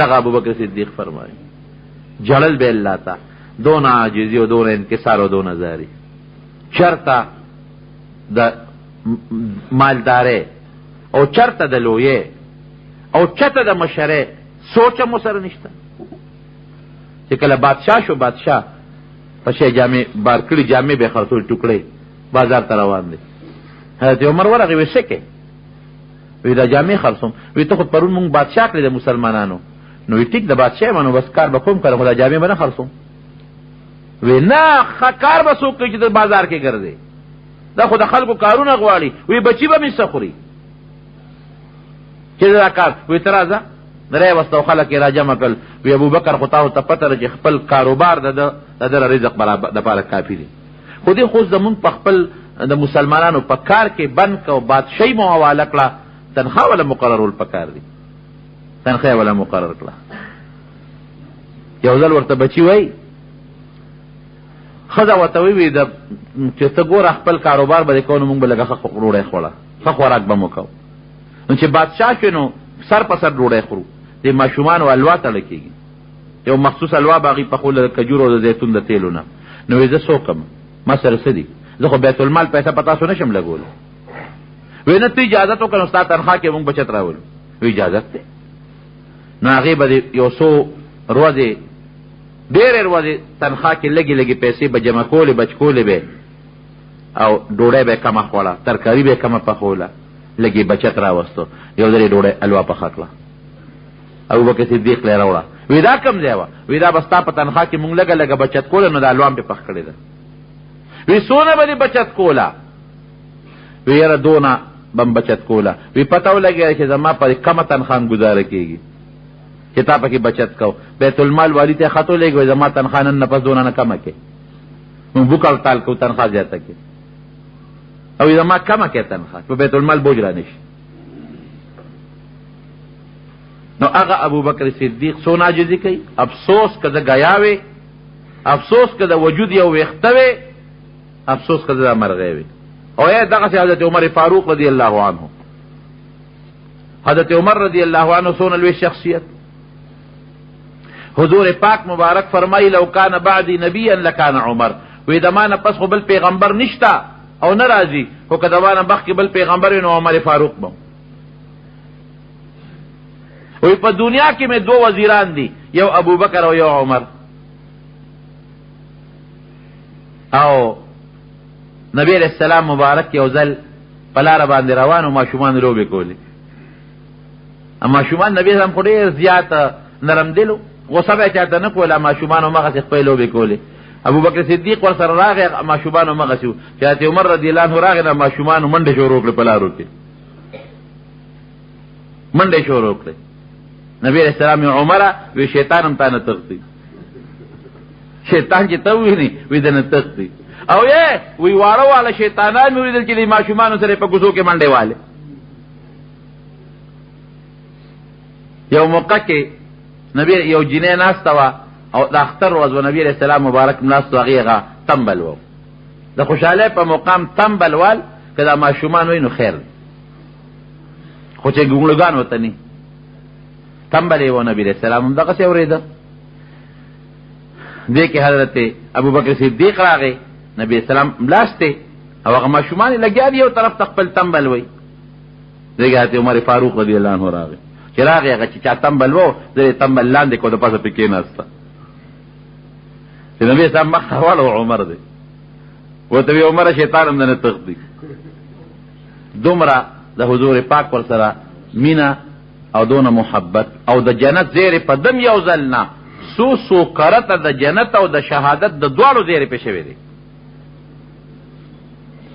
دغه ابوبکر صدیق فرمایي جړل به الله تا دون عاجزی او دون انکسار او دون زاری چرته د مالداره او چرته د لویه او چرته د مشره سوچ مو سره نشته چې کله بادشاہ شو بادشاہ پشه جامع بار کړي جامع به خرڅول ټوکړي بازار ته روان دي حضرت عمر ورغه وسکه وی دا جامع خرڅوم وی ته خو پرون مونږ بادشاہ کړی د مسلمانانو نو وی ټیک د بادشاہ منو بس کار به کوم کړم خو دا جامع به نه خرڅوم وی نه کار به څوک کوي چې د بازار کې ګرځي دا خو د خلکو کارونه غواړي وی بچی به مې سخوري چې دا کار وی ترازه درې واستو خلک را جمع کړل وی ابوبکر خو تاسو ته پته چې خپل کاروبار د رزق برابر د پاره کافی دي خو دې خو زمون په خپل د مسلمانانو په کار کې بند کو بادشاہي مو حواله کړه تنخواه ولا مقررول پکار دي تنخواه ولا مقرر کړه یو ځل ورته بچی وای خدا ورته وی د چې ته ګور خپل کاروبار به کوو مونږ به لګه خو وروړې خوړه خو خوراک به مو کو نو چې بادشاہ شنو سر په سر وروړې خورو د ماشومان او الوا ته لکېږي یو مخصوص الوا باغی په خول کجور او د زیتون د تیلونه نو زه سوکم ما سره سدي زه خو بیت المال پیسې پتا سو نشم لګول وینه ته اجازه تو کنه استاد تنخواه کې مونږ بچت راول وی اجازه ته نو هغه به یو سو روزه ډېر روزه تنخواه کې لګي لګي پیسې به جمع کولې بچ کولې به او ډوړې به کما خوړه ترکاری به کما پخوله لګي بچت راوستو یو ځلې ډوړې الوا پخ کړه ابوبکر صدیق له راوړه وی دا کم ځای و وی دا بستا په تنخواه کې مونږ لګه لګه بچت کول نو د الوام په پخ کړی ده وی سونه به بچت کولا وی یاره دونه بم بچت کولا وی پتاو لګی چې زما پر کم تنخواه گزاره کیږي چې تا پکې بچت کو بیت المال والی ته خطو لګوي زما تنخواه نن پس دونه نه کم کې مونږ بوکل تال کو تنخواه زیاته کې او زما کم کې تنخواه په بیت المال بوج را نشي نو هغه ابوبکر صدیق سونا عاجزی کوي افسوس کده غیاوي افسوس کده وجود یو وختوي افسوس کده مرغه وي او یا دغه حضرت عمر فاروق رضی الله عنه حضرت عمر رضی الله عنه سونه لوی شخصیت حضور پاک مبارک فرمایي لو کان بعدی نبیا لکان عمر وې دمانه پس خو بل پیغمبر نشتا او ناراضي خو کدوانه بخ کې بل پیغمبر نو عمر فاروق بم وې په دنیا کې مې دو وزیران دي یو ابوبکر او یو عمر او نبی علیہ السلام مبارک یو ځل پلار باندې روانو ماشومان لوبې کولې اما ماشومان نبی هم خو ډېر زیات نرم دلو غصه به چاته نه کوله ماشومان مغه خپل لوبې کولې ابوبکر صدیق ور سره راغی ماشومان مغه شو چې عمر رضی الله عنه راغی نه ماشومان منډه شروع کړ پلارو کې منډه شروع کړ نبی علیہ السلام عمره وی شیطان هم تانه تغتی شیطان چې ته ویني وی دنه تغتی او یې وی واړه والا شیطانان مې ویل چې ماشومان سره په کوڅو کې منډه والے یو موقع کې نبی یو جنې ناستوا او د اختر ورځ نبی علیہ السلام مبارک ناست هغه تنبل و د خوشاله په مقام تنبل وال کدا ماشومان وینو خیر خو چې ګونګلګان وته ني تنبل و نبی علیہ السلام دغه څه اوریده دې کې حضرت ابوبکر صدیق راغی نبی اسلام ملاسته او هغه ماشومان لګیا یو طرف خپل تنبل وای دغه عمر فاروق رضی الله عنه راغی چې راغی هغه چې چا تنبل وو د تنبل لاندې کو د پاسه پکې ناسته چې نبی اسلام مخ حواله عمر دی وته عمر شیطان هم نه تخدي دومره د حضور پاک ور سره مینا او دونه محبت او د جنت زیر په دم یو ځلنا سو کرته د جنت او د شهادت د دوړو زیر په شوی دی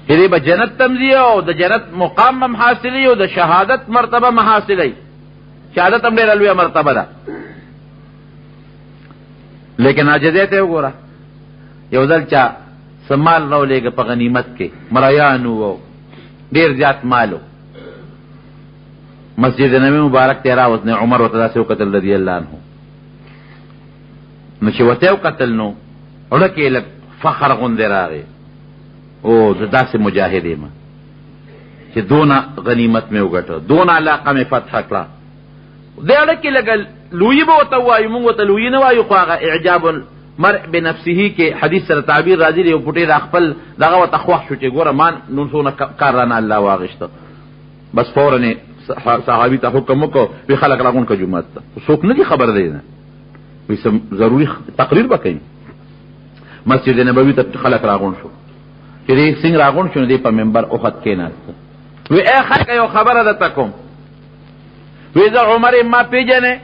هدی به جنت تمزی او د جنت مقام هم حاصلی او د شهادت مرتبه هم حاصلی شهادت هم ډېره لویه مرتبه ده لیکن عاجزیت یې وګوره یو ځل چا سمال نو لېږه په غنیمت کې مریانو او ډېر زیات مالو مسجد نبی مبارک ته راوځنه عمر ورته داسې وکتل رضی الله عنه نو چې ورته وکتل نو وړکې لږ فخر غوندې راغی او داسې مجاهد یم چې دونه غنیمت مې وګټه دونه علاقه مې فتح کړه دې اړه کې لګل لوی به ورته وایو، موږ ورته لوی نه وایو، خو هغه اعجاب المرء بنفسه کې حدیث سره تعبیر راځي دی، یو پټې د خپل دغه ورته خوښ شو چې ګوره ما نور څونه کار رانه الله واغېسته، بس فورا صحابي ته حکم وکړو وی خلک راغون که جومات ته، څوک نه دي خبر دی نه وی ضروري تقریر به کوي. مسجد نبوي ته خلک راغون شو، چې دې څنګه راغون شو، دې په منبر اوخت کېناست، وی ای خلک یو خبره درته کوم، وی زه عمر ما پیژنې،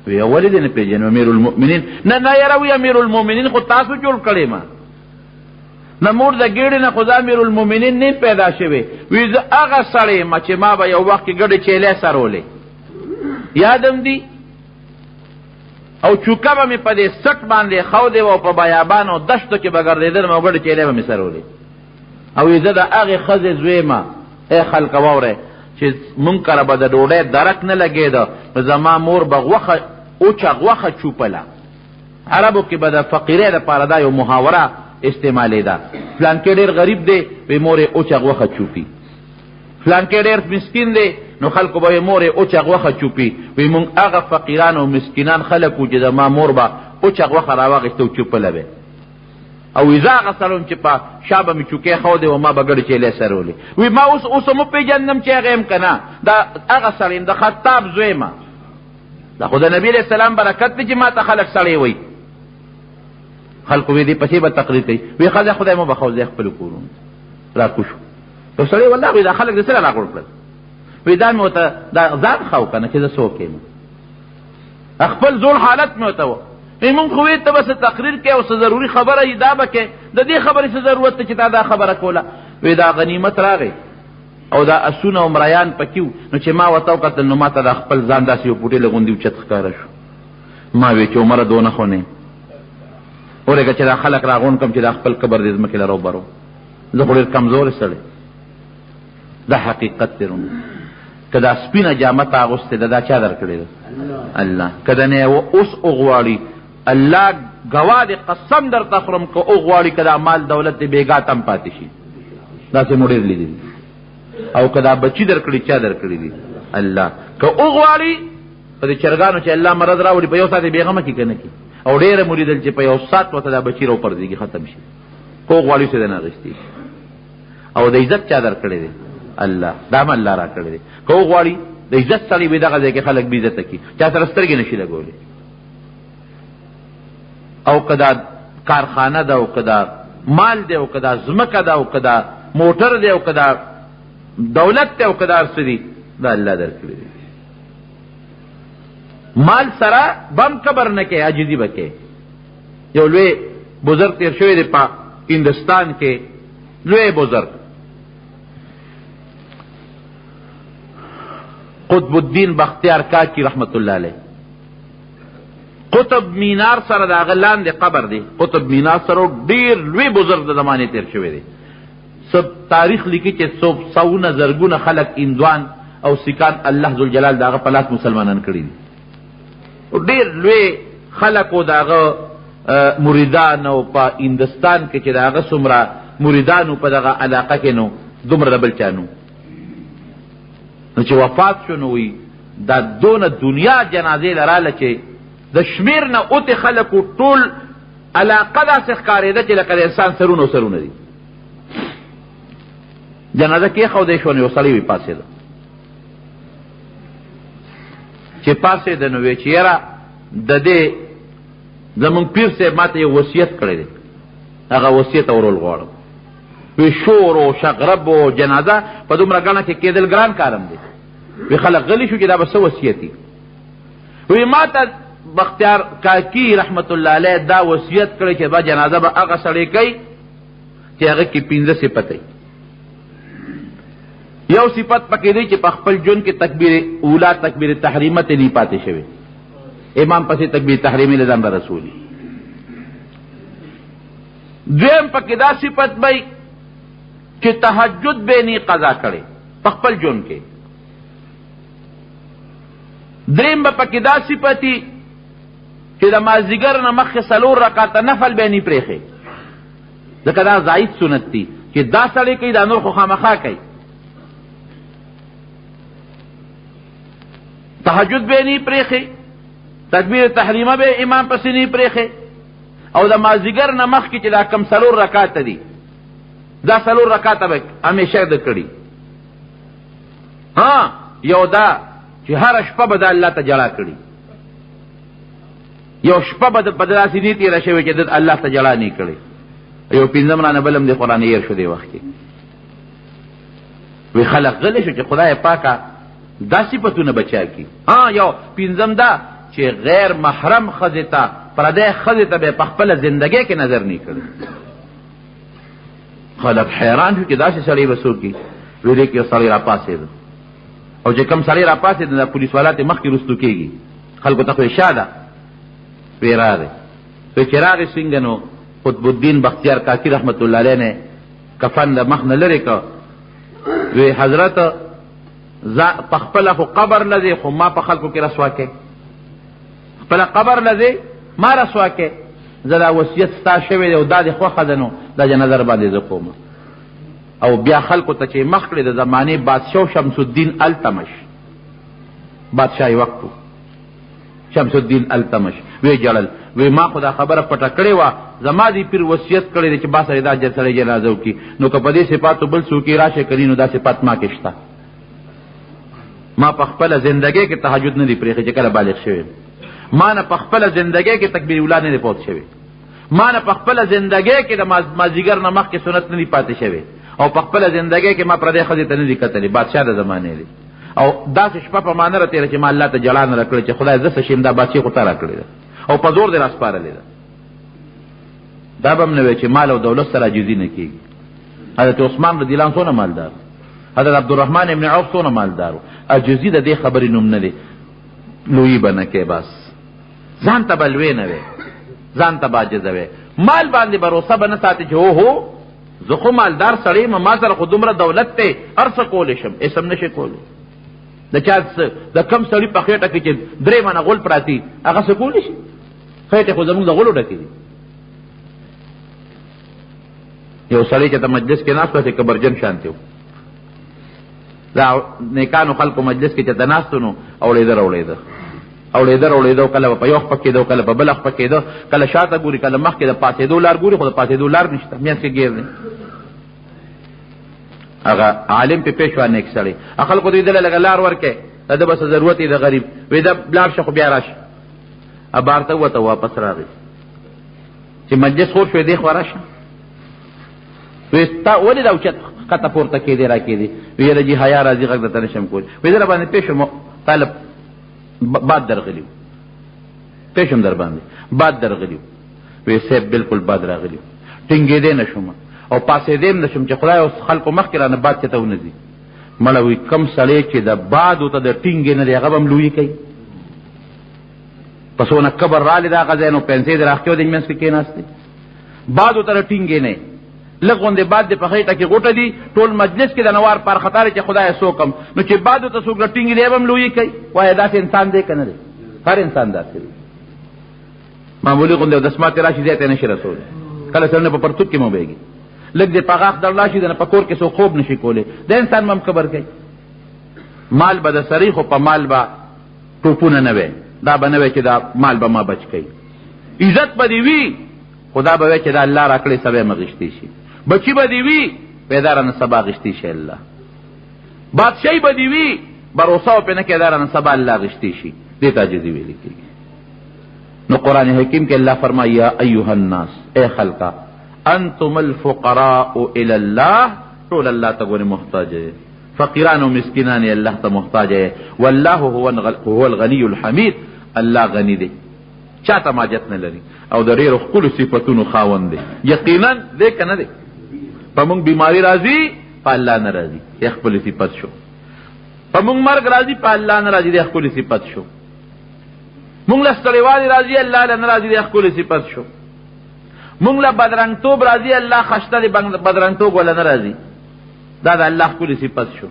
وی ولې دې نه پیژنې امیر المؤمنین؟ نه یاره وی امیر المؤمنین خو تاسو جوړ کړی ما، نه مور د ګېډې نه خو زه امیر المؤمنین نه پیدا شوی، وی زه هغه سړی یم چې ما به یو وخت کې ګډې چیلې سرولې یادم دي، او چوکه به مې په دې سټ باندې ښودې وه او په بیابان او دشتو کې به ګرځېدلم او ګډې چیلې به مې سرولې، او وی زه د هغې ښځې زوی یم. ای خلکه واورئ چې مونږ کره به د ډوډۍ درک نه لګېده، نو زما مور به غوښه اوچه غوښه چوپله. عربو کې به د فقیرۍ دپاره دا یو محاوره استعمالېده، فلانکې ډېر غریب دی وی مور یې اوچه غوښه چوپي، فلانکې ډېر مسکین دی نو خلکو به یې مور یې اوچه غوښه چوپي، وی مونږ هغه فقیران او مسکینان خلک وو چې زما مور به اوچه غوښه راواغېسته او چوپله به، او وی زه هغه سړی وم چې په شا به مې چوکۍ ښودې و ما به ګډې چیلې سرولې، وی ما اوس هم وپېژندم چې هغه یم که نه، دا هغه سړی یم، د خطاب زوی یم. دا خو د نبي علیه السلام برکت دی چې ما ته خلک سړی وایي. خلکو وی دې پسې به تقریر کوي، وی ښځه خدای مو بخو زه خپلو کورونو راکوز شو، یو سړی والله وی دا خلک د سره راغونډ کړل، وی دا مې ورته دا ځان ښه و که نه چې زه څه وکړم، خپل زوړ حالت مې ورته و، مونږ خو وی ته بس تقریر کوي او څه ضروري خبره یې دا به کوې، د دې خبرې څه ضرورت ته چې تا دا خبره کوله. وی دا غنیمت راغی او دا اسونه او مریان پکې وو، نو چې ما ورته وکتل نو ما ته دا خپل ځان داسې یو پوټې له غوندې اوچت ښکاره شو. ما وی چې عمره دونه خو نه اورېږه چې دا خلک راغونډ کړم چې دا خپل قبر دې ځمکې له روبرو، زه خو ډېر کمزوری سړی، دا حقیقت دی. که دا سپینه جامه ته اغوستې ده دا چا در کړې ده؟ الله. که د نه اوس وغواړي الله ګواه دې قسم درته خورم که وغواړي که دا مال دولت دې بېګا تم پاتې شي، داسې مو ډېر لیدلي، او که دا بچي در کړي چا در کړي دي؟ الله. که وغواړي په دې چرګانو چې الله مرض راوړي په یو ساعت یې بېغمه کي که نه کي، او ډېره مو لیدل چې په یو ساعت ورته دا بچي راوپرځېږي ختم شي، که وغواړي اوس یې نه اخېستې شي. او د عزت چا در کړی دی؟ الله. دا هم الله را کړی دی. که وغواړي د عزت سړی وي دغه ځای کې خلک بې عزته کي، چا سره سترګې نه شي لګولی، او که دا کارخانه ده او که دا مال دی او که دا ځمکه ده او که دا موټر دی او که دا دولت دی او که دا هر څه دي، دا الله در کړی دی. مال سره بم قبر نه کوي، عاجزي به کوي. یو لوی بزرگ تیر شوی دی په هندوستان کې، لوی بزرگ قطب الدین بختیار کاکی رحمت الله علیه، قطب مینار سره د هغه لاندې قبر دی، قطب مینار سره ډېر لوی بزرگ د زمانې تیر شوی دی. سب تاریخ لیکي چې سوونه زرګونه خلک هندوان او سیکان الله ذوالجلال د هغه په لاس مسلمانان کړي دي، ډېر لوی خلک و د هغه مریدان او په هندوستان کې چې د هغه څومره مریدان په دغه علاقه کې نو دومره د بل چا نو. نو چې وفات شو نو وي دا دونه دنیا جنازې لراله چې د شمیر نه اوتې خلکو ټول علاقه داسې ښکارېده چې لکه د انسان سرونه او سرونه دي. جنازه کېښودی شو نو یو سړی وي پاڅېده، چې پاڅېده نو وی چې یاره د دې زمونږ پیر صاحب ما ته یو وصیت کړی دی، هغه وصیت اورول غواړم. وی شور و شغرب و جنازه په دومره ګڼه کې کېدل ګران کارم دی. وی خلک غلی شو چې دا به څه وصیت دي. وی ما ته بختیار کاکی رحمت الله علیه دا وصیت کړی چې به جنازه به هغه سړی کوي چې هغه کې 15 صفت دی. یو صفت پکې دی چې په خپل ژوند کې تکبیر اولا تکبیر تحریمه ته نه پاتې شوی، امام پسې تکبیر تحریمه لزم به رسولي. دویم پکې دا صفت بی چې تهجد به نه قضا کړي په خپل ژوند کې. دریم به پکې دا صفتی چې د مازدیګر نه مخکې 4 رکعاته نفل به نه پرېښي، ځکه دا زائد سنت دی چې دا سړی کوي دا نور خو خامخا کوي. تهجد به نی پریخي، تکبیر تحریمه به امام پسې نی پریخي، او د مازدیګر نه مخکې چې دا کم 4 رکعات دي دا 4 رکعات به همیشه د کړي. ها یو دا چې هر شپه به د الله ته جړه کړي، یو شپه به په داسې دي تېره شوې چې د الله ته جړه نه کړي. یو پنځم رانه بلم د قرآن ير شو دی وخت کې وی خلق غلی شو چې خدای پاکه دا صفتونه بچا کی. ها یو پنځم دا چې غیر محرم ښځې ته پردی ښځې ته به په خپله زندګۍ کې نظر نه کړي. خلق حیران شو چې داسې سړی به څوک وي. ویلې کې یو سړی را پاڅېد او چې کوم سړی را پاڅېد د پولیس والا ته مخکې رستو کېږي، خلکو ته خو یې شا ده وی راغی. وی چې راغی څنګه نو قطب الدین بختیار کاکی رحمت الله علیه نے کفن د مخ نه لرې کړ. وی حضرت په خپله خو قبر لذي خو ما په خلکو کې رسوا کې، خپله قبر لذي ما رسوا کې، زه دا وصیت ستا شوی دی او دا دې خوښه ده نو دا جنازه باندې زه کوم. او بیا خلکو ته چې مخ کړې د زمانې بادشاه شمس الدین التمش، بادشاهي وخت شمس الدین التمش وی جړل. وی ما خدا خبره پټه کړې وه، زما دې پیر وصیت کړی دی چې با سړی دا سړی جنازه وکړي، نو که په دې صفاتو بل څوک یې راشه کوي نو دا صفات ما کې شته. ما په خپله زندګۍ کې تهجد نه دی پرېښی چې کله بالغ شوی، ما نه په خپله زندګۍ کې تکبیر اولا نه دی پوت شوی، ما نه په خپله زندګۍ کې د مازدیګر نه مخکې سنت نه دی پاتې شوی، او په خپله زندګۍ کې ما پردی ښځې ته نه دی کتلی. بادشاه د زمانې دی او داسې شپه په ما نه راتېره چې ما الله ته جړا نه راکړې چې خدای زه څه شیم، دا بادشاهي خو تا راکړې ده او په زور دې راسپارلې ده. دا به هم نه وی چې مال او دولت سره عاجزي نه کېږي. حضرت عثمان رضی الله عنه څونه مالدار، حضرت عبدالرحمن ابن عوف څونه مالدار و. عاجزي د دې خبرې نوم نه دی. لویي به نه کې، بس ځان ته به لوی نه وی، ځان ته به عاجزه وی، مال باندې بروسه به نه ساتي چې هو زه خو مالدار سړی یم، ما سره خو دومره دولت دی هر څه کولی شم، اسم نشي کولی. د چا د کم سړي په خېټه کې چې 3 منه غول پراتي هغه څه کولی شي؟ خېټې خو زموږ د غولو ډکې دي. یو سړی چې ته مجلس کې ناست و چې کبرجن شانتي و، دا نیکانو خلکو مجلس کې چې ته ناست نو اوړېده کله په یو خپه کېده، کله په بله خپه کېده، کله شاته ګوري، کله مخکې د پاڅېدو لار ګوري، خو د پاڅېدو لار نشته، میانځ کې ګیر دی. هغه عالم په پیش و نیک سړی، خلکو ته یې دله لږه لار ورکې، د ده بس ضرورت یې د غریب وی ده لاړ شه خو بیا راشه. بار ته ووته واپس راغی چې مجلس خور شوی دی خوا راشه. وی تا ولې دا اوچت ښکته پورته کېدې را کېدې؟ وی یاره جي حیا راځي غږ درته نشم کولی. وی زه را باندې پېښ شم طالب باد درغلی و، پېښم در باندې باد درغلی و. وی صاحب بلکل باد راغلی و، ټینګېدی نه شوم او پاسېدی هم نه شم چې خدای اوس خلکو مخکې رانه باد چې ته ونه ځي. مړه وی کم سړی چې د بادو ته د ټینګې نه دی هغه به هم لویي کوي. په څونه کبر رالی دا هغه ځای نو پنسې د راښکیو د منځ کې کېناستې، بادو ته د ټینګې نه لږ غوندې باد د په خېټه کې غوټه دي، ټول مجلس کې د نوار پر خطاره چې خدای څوکم نو چې بادو ته څوک د ټینګې دی به هم لویي کوي. وایه داسې انسان دی که نه دی؟ هر انسان داسې دی. معمولي غوندې دسماتې راشي ځای ته نشي رسولی، کله سړی نه په پرتوک کې موبیږي، لږ دې په غاښ درلا شي د نه په کور کې څوک خوب نشي کولی، د انسان به هم کبر کوي. مال به د سړی خو په مال به ټوپونه نه وی، دا به نه وی چې دا مال به ما بچ کوي. عزت به دې وي خو دا به وی چې دا الله را کړی سبا یې مغشتې شي، بچی به دې وي پیدا رانه سبا غشتې شي الله، بادشاهي به دې وي بروسه و پې نه کېدا رانه سبا الله غشتې شي. دې ته عاجزي ویل کېږي. نو قرآن حکیم کې الله فرمایي یا ایها الناس، اے خلقا انتم الفقراء الى الله، ټول الله ته ګورې محتاج یې، فقیران او مسکینان یې الله ته محتاج یې. والله هو الغني الحمید، الله غني دی، چا ته ماجت نه لري او د ډېرو ښکلو صفتونو خاوند دی. یقینا دی که نه دی؟ په موږ بیماري راځي په الله نه راځي، دی ښکلې صفت شو. په موږ مرګ راځي په الله نه راځي، دی ښکلې صفت شو. موږ له ستړیوالي راځي الله له نه راځي، دی ښکلې صفت شو. موږ له بدرنګتوب راځي الله خشته دی بدرنګتوب ولا نه راځي، دا د الله ښکلې صفت شو.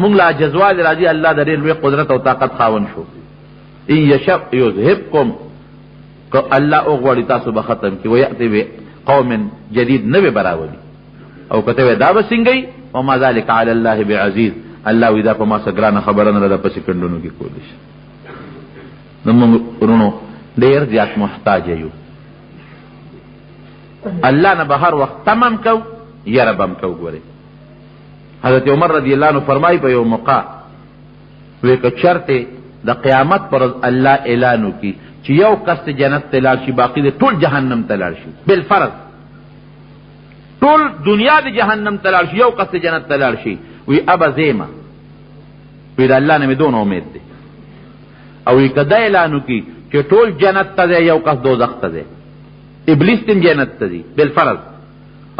موږ له عجزوالي راځي الله د ډېر لوی قدرت او طاقت خاوند شو. ان یشأ یذهبکم، که الله وغواړي تاسو به ختم کړي، ویأتي بقوم جدید، نوې براولي. او که ته وایې دا به څنګه وي، وما ذلک علی الله بعزیز، الله وی دا په ما څه ګرانه خبره نه ده په سکندونو کې کولی شي. نو موږ ورونو ډېر زیات محتاج یو. الله نه به هر وخت تمام کو یره بم کو. ګورئ حضرت عمر رضی الله عنه فرمایي په یو موقع وی که چرته د قیامت پر الله اعلان وکړي چې یو کس جنت ته لاړ شي باقي د ټول جهنم ته لاړ شي بالفرض، ټول دنیا د جهنم ته لاړ شي یو کس جنت ته لاړ شي، وی ابا زیما وی د الله نه مې دونه امید دی. او وی که دا اعلان وکړي چې ټول جنت ته ځي یو کس دوزخ ته ځي، ابلیس تم جنت ته ځي بالفرض،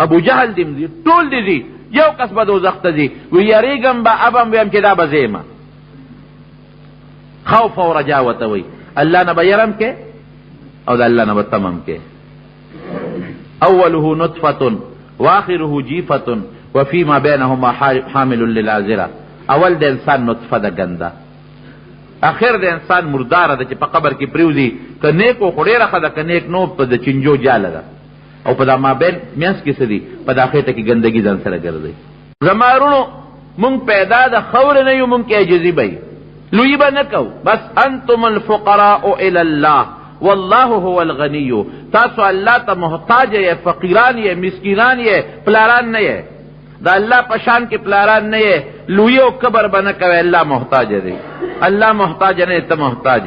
ابو جهل دم ځي، ټول دي ځي، یو کس به دوزخ ته ځي، وی یریږم به ابم ویم چې دا به زیما. خوف و رجا ورته وی الله نه به یرم کې او د الله نه به تمم کې. اوله نطفه واخره جیفه وفيما بينهما حامل للعذره. اول د انسان نطفه ده ګنده، اخر د انسان مرداره ده چې په قبر کې پریوزي، که نیک و خو ډېره ښه ده، که نیک نو په د چنجو جاله ده، او په دا مابین منځ کې څه دي په دا خېټه کې ګندګي ځان سره ګرځي. زما وروڼو مونږ پیدا د خاورې نه یو، مونږ کې عاجزي به لوی به نه کو. بس انتم الفقراء الى الله والله هو الغنی. تاسو الله ته محتاج یې، فقیران یې، مسکینان یې، پلاران نه یې. دا الله پشان کې پلاران نه یې، لوی او کبر به نه کوي. الله محتاج دی، الله محتاج نه ته محتاج.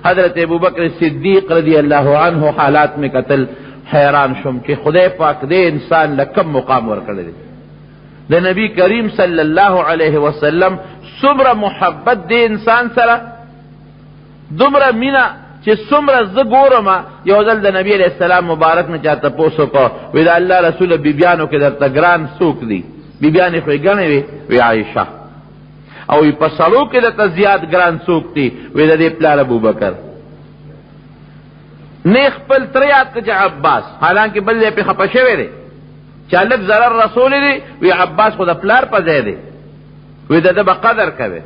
حضرت ابوبکر صدیق رضی اللہ عنہ حالات میں قتل حیران شم کہ خدای پاک دے انسان لکم مقام ورکړی دی. د نبی کریم صلی اللہ علیہ وسلم څومره محبت دی انسان سره، دومره مینا چې څومره زه ګورم. یو ځل د نبی علیہ السلام مبارک نه چا تپوس وکړ، وی د الله رسول بیبیانو کې درته ګران څوک دی؟ بیبیانې خو یې ګڼې وې، وی عایشه. او په سړو کې درته زیات ګران څوک دی؟ وی د دې پلار ابوبکر. نه خپل تره یاد کړه چې عباس، حالانکه بل ځای پې خفه شوی دی چې هلک ضرر رسولی دی، وی عباس خو د پلار په ځای دی، وی د ده به قدر کوي.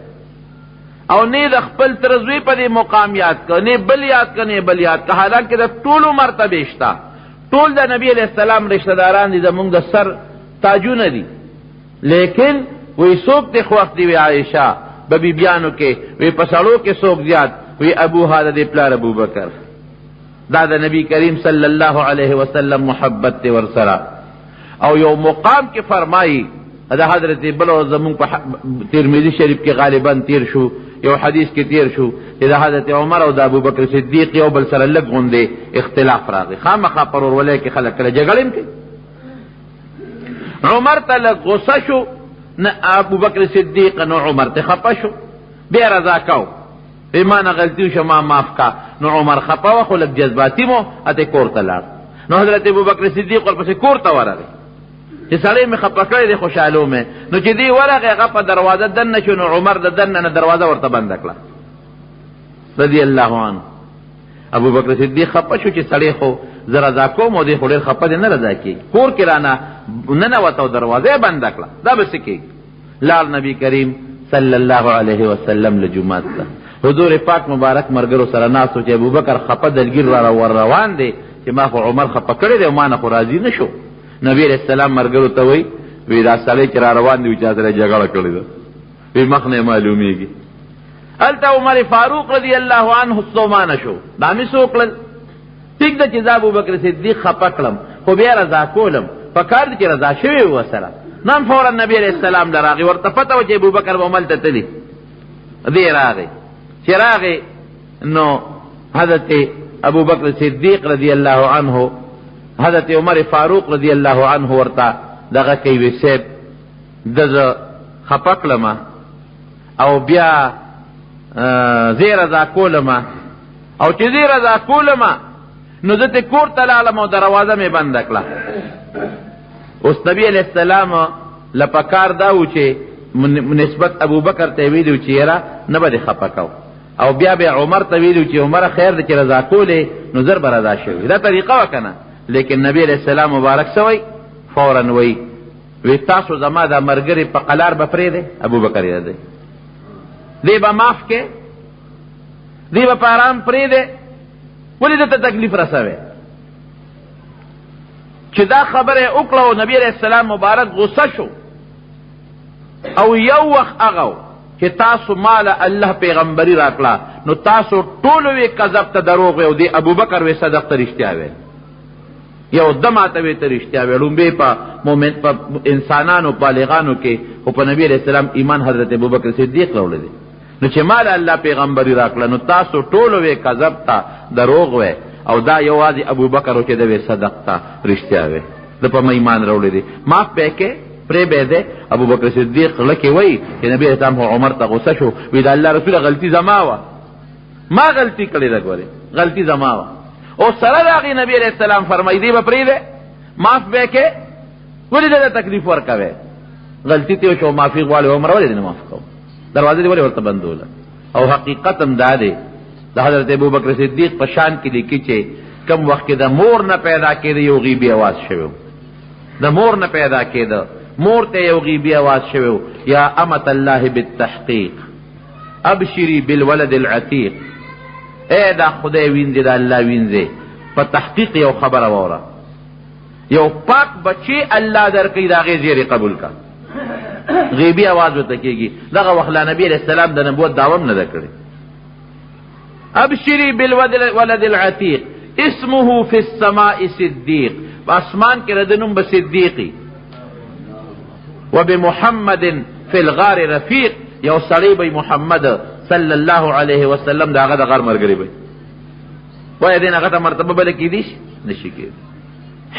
او نه د خپل تره زوی په دې مقام یاد کړه، نه بل یاد کړه، نه بل یاد کړه، حالانکه د ټولو مرتبې شته. ټول د نبی علیہ السلام رشتہ داران دي، زمونږ د سر تاجونه دي، لیکن وی څوک دی خوښ دی؟ وی عایشه. په بیبیانو کې وی په سړو کې څوک زیات؟ وی ابوها د دې پلار ابوبکر. دا د نبی کریم صلی اللہ علیہ وسلم محبت دی ورسره. او یو مقام کې فرمائی، دا حضرت بلو زمون په ترمذی شریف کې غالبا تیر شو، یو حدیث کې تیر شو چې دا حضرت عمر او د ابوبکر صدیق یو بل سره لږ غوندې اختلاف راغی، خامخا پر ورولۍ کې خلک کله جګړې کوي. عمر ته لږ غصه شو، نه ابوبکر صدیق نو عمر ته خفه شو، بیا رضا کو، ما نه غلطي وشوه ما معاف کا. نو عمر خفه و خو لږ جذباتي مو، اته کور ته لاړ. نو حضرت ابوبکر صدیق ورپسې کور ته ورغی چې سړی مې خفه کړی دی، خوشحالو مې. نو چې دی ورغی هغه په دروازه دننه شو، نو عمر د دننه نه دروازه ورته بنده کړه رضی الله عنه. ابوبکر صدیق خفه شو چې سړی خو زه رضا کوم او دی خو ډېر خفه دی، نه رضا کېږي. کور کې رانه ننوته او دروازه یې بنده کړه، دا به څه کېږي؟ لاړ نبی کریم صلی الله علیه وسلم له جومات ته. حضور پاک مبارک مرګرو سره ناست و چې ابوبکر خفه دلګیر را ور روان دی چې ما خو عمر خفه کړی دی او ما نه خو راضي نه شو. نبی علیہ السلام مرګرو ته وی وی دا سړی چې را روان دی چا سره جګړه کړې ده، وی مخ نه معلومیږي. هلته عمر فاروق رضی الله عنه ستومانه شو، دا مې څه وکړل؟ ټیک ده چې زه ابوبکر صدیق خفه کړم، خو بیا رضا کولم، په کار دی چې رضا شوی و سره. نن فورا نبی علیہ السلام له راغی، ورته پته و چې ابوبکر به هملته تلي. دی راغی، چې راغی نو حضرت ابوبکر صدیق رضی اللہ عنہ حضرت عمر فاروق رضی اللہ عنہ ورتا دغه کوي وی سیب دزه خپکلما او بیا زیر رضا کولما، او چې زیر رضا کولما نو دته کور ته لاړم او دروازه مې بنده کړه. اوس نبی علیہ السلام لپکار داو چې نسبت ابوبکر ته ویلو چې یاره نه به خپه کو، او بیا به عمر ته ویلو چې عمر خیر دی چې رضا کولې نو زر به رضا شوی. دا طریقه وکنه. لیکن نبی علیہ السلام مبارک سوی فوراً وی تاسو زما دا مرګري په قلار به پرېږدئ؟ ابوبکر یې دی دی به معاف کې، دی به په ارام پرېږدئ؟ ولې دته تکلیف رسوي؟ چې دا خبره وکړه او نبی علیہ السلام مبارک غصه شو، او یو وخت هغه چې تاسو مال الله پیغمبري راکړه نو تاسو ټول وی کذب ته دروغ او دی ابوبکر وی صدق ته رښتیا وی یو دماته وی ته رښتیا وی لومبه په مومن په انسانانو بالغانو کې او په نبی رسول الله ایمان حضرت ابوبکر صدیق راوړل دي نو چې مال الله پیغمبري راکړه نو تاسو ټول وی کذب ته دروغ وی او دا یوازې ابوبکر چې د صدق ته رښتیا وی د په ایمان راوړل دي معاف پکې پرې به ده ابوبکر صدیق لکه وی چې نبی رسول الله عمر ته غوسه شو وی دا الله رسول غلطی زما وا ما غلطی کړې ده ګوره غلطی زما وا او سره راغی نبی علیہ السلام فرمایي دی به پرې ده معاف به کې ولې دا تکلیف ورکوي غلطی ته شو معافي غواړي عمر ولې نه معاف کو دروازه دی ولې ورته بندول او حقیقت هم دا ده د حضرت ابوبکر صدیق په شان کې لیکي چې کم وخت د مور نه پیدا کېده یو غیبی आवाज شوی د مور نه پیدا کېده مور ته یو غیبی आवाज شوی یا امت الله بالتحقیق ابشری بالولد العتیق اے دا خدای وینځي دا الله وینځي په تحقیق یو خبره وره یو پاک بچی الله درکې دا غي زیری قبول کا غیبی आवाज وته کېږي دغه وخت نبی علیہ السلام د نبوت داوم نه کړی ابشری بالولد العتیق اسمه فی السماء صدیق باسمان کې ردنم بصدیقی وبمحمد فی الغار رفیق یو سړی به محمد صلی الله علیه وسلم دا هغه د غار مرګری به وای دین هغه ته مرتبه بل کې دي نشي کې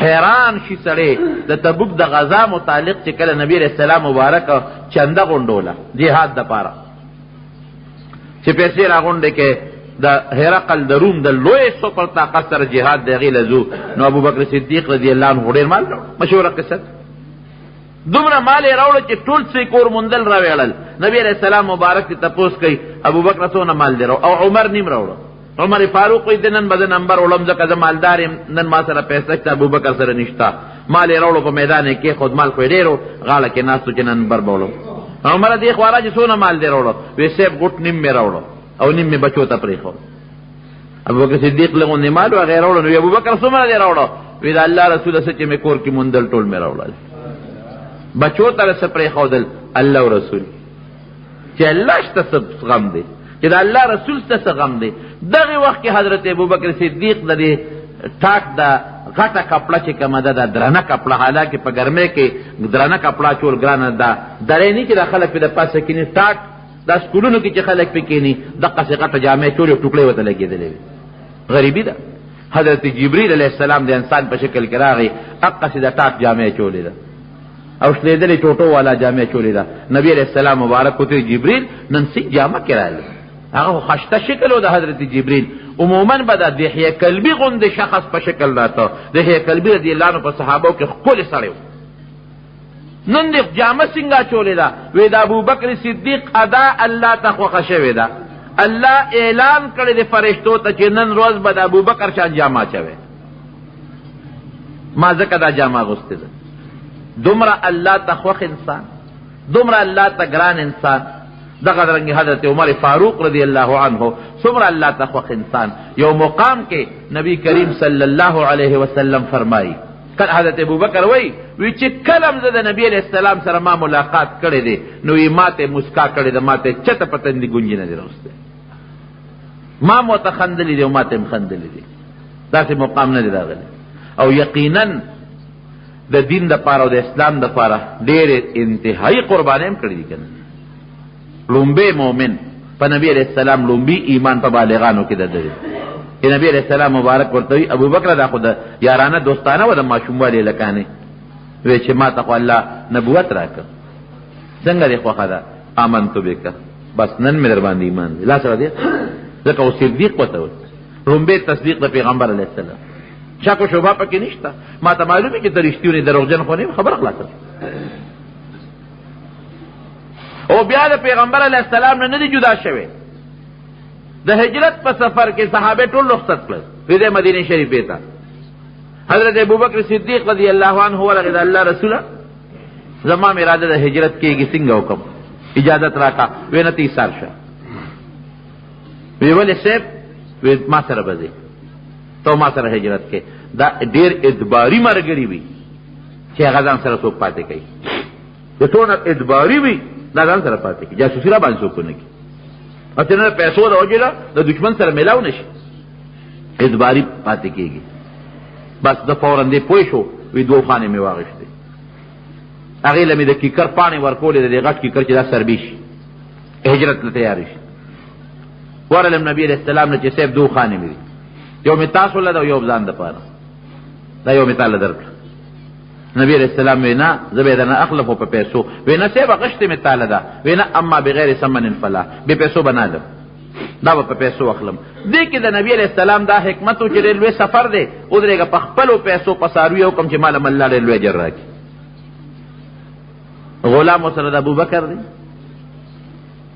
حیران شي سړی د تبوک د غزا متعلق چې کله نبی رسول الله مبارک چنده غونډوله jihad د پاره چې پیسې راغونډه کې د هرقل د روم د لوی سپر طاقت سره jihad د غیلزو نو ابوبکر صدیق رضی الله عنه ډیر مال مشهور قصه دومره مال راوړل چې ټول څه کور مندل راوړل نبی علیہ السلام مبارک ته تپوس کوي ابوبکر څونه مال درو او عمر نیم راوړل عمر فاروق دې نن بده نمبر ولم ځکه مالدار نن ما سره پیسې ته ابوبکر سره نشتا مال راوړل په میدان کې خود مال خو ډیرو غاړه کې ناسو چې نمبر بولو عمر دې خوارا چې څونه مال درو وې سیب ګټ نیم می راوړل او نیم می بچو ته پرې خو ابوبکر صدیق له نمال او غیر راوړل نو ابوبکر څومره دی راوړل وې دا الله رسول سره چې می کور کې مندل ټول می راوړل بچو تر سپری خودل الله او رسول چې الله شته غم دی چې دا الله رسول ته غم دی دغه وخت کې حضرت ابوبکر صدیق د ټاک دا غټه کپڑا چې کومه ده درنه کپڑا حالکه په ګرمه کې درنه کپڑا چول ګرانه ده درې نه چې د خلک په پاسه کې نه ټاک د سکولونو کې چې خلک پکې نه د قصه غټه جامې چول ټوکړې وته لګېدلې غریبی ده حضرت جبرئیل علیه السلام د انسان په شکل کې راغی اقصه د ټاک جامې چولې ده او شلیدلې ټوټو والا جامې چولې ده نبی علیہ السلام مبارک ته جبرئیل نن سي جامه کړل هغه خشته شکل او د حضرت جبرئیل عموما به د دحیه قلبی غوند شخص په شکل راته دحیه قلبی رضی الله عنه په صحابه کې خپل سره نن د جامه څنګه چولې ده وې د ابوبکر صدیق ادا الله ته خوښ شوی ده الله اعلان کړی د فرشتو ته چې نن روز به د ابوبکر شان جامه چوي ما ځکه دا جامه غوسته ده دومره الله ته خوښ انسان دومره الله ته ګران انسان دغه رنګ حضرت عمر فاروق رضی الله عنه څومره الله ته خوښ انسان یو مقام کې نبی کریم صلی الله علیه وسلم فرمایي کله حضرت ابوبکر وی چې کلم زه د نبی علیہ السلام سره ما ملاقات کړی دی نو یې ماته مسکا کړی ده ماته چته پتندې ګونجې نه دی راوسته ما متخندلې دی او ماته مخندلې دی داسې مقام نه دی راغلی او یقینا د دین د پاره او د اسلام د پاره ډېر انتهایی قربانیم کړی دي کنه لومبه مؤمن په نبی علیہ السلام لومبي ایمان په بالغانو کې ده چې نبی علیہ السلام مبارک ورته ابو بکر دا خود یارانه دوستانه و د ماشوموالي لکانه وی چې ما ته الله نبوت راکړ څنګه دی خوخه ده امنت بک بس نن مې در باندې ایمان لا سره دی ځکه او صدیق وته لومبه تصدیق د پیغمبر علیہ السلام شک او شبهه پکې نشته ما ته معلومه چې درشتيونه دروغجن خو نه خبر خلاصه او بیا د پیغمبر علیہ السلام نه دی جدا شوه د هجرت په سفر کې صحابه ټول رخصت کړل د مدینه شریفه ته حضرت ابوبکر صدیق رضی الله عنه ورغه الله رسول زما اراده د هجرت کېږي څنګه حکم اجازه راکا وینتی سارشه وی ولې سیب وی ما سره بځي تو ما سره هجرت کې دا ډیر ادباری مرګري وي چې هغه ځان سره څوک پاتې کوي چې څونه ادباري وي دا ځان سره پاتې کړي، جاسوسي را باندې څوک ونه کړي، او چې نه پیسو د وجې نه د دشمن سره میلاو نه شي، ادباري پاتې کېږي. بس د فوراً دی پوه شو، وی 2 خانې مې واغېستې، هغې له مې د کیکر پاڼې ورکولې، د دې غټ کیکر چې دا سربي شي هجرت له تیارې شي. ورلم نبي علیه السلام نه چې صاحب 2 خانې مې دي، یو مې تاسو له ده او یو ځان دپاره، دا یو مې تا له درکړه. نبی علیہ السلام وینا زه به درنه اخلفو په پیسو، وینا صاحب غشتې مې تاله ده، وینا اما بغیر ثمن فلا، بې پیسو به نه ده، دا به په پیسو اخلم. دې کې د نبی علیہ السلام دا حکمت و چې ډېر لوی سفر دی، ودرېږه په خپلو پیسو په څاروي وکړم چې ماله الله ډېر لوی اجر راکړي. غلام ورسره د ابوبکر دی،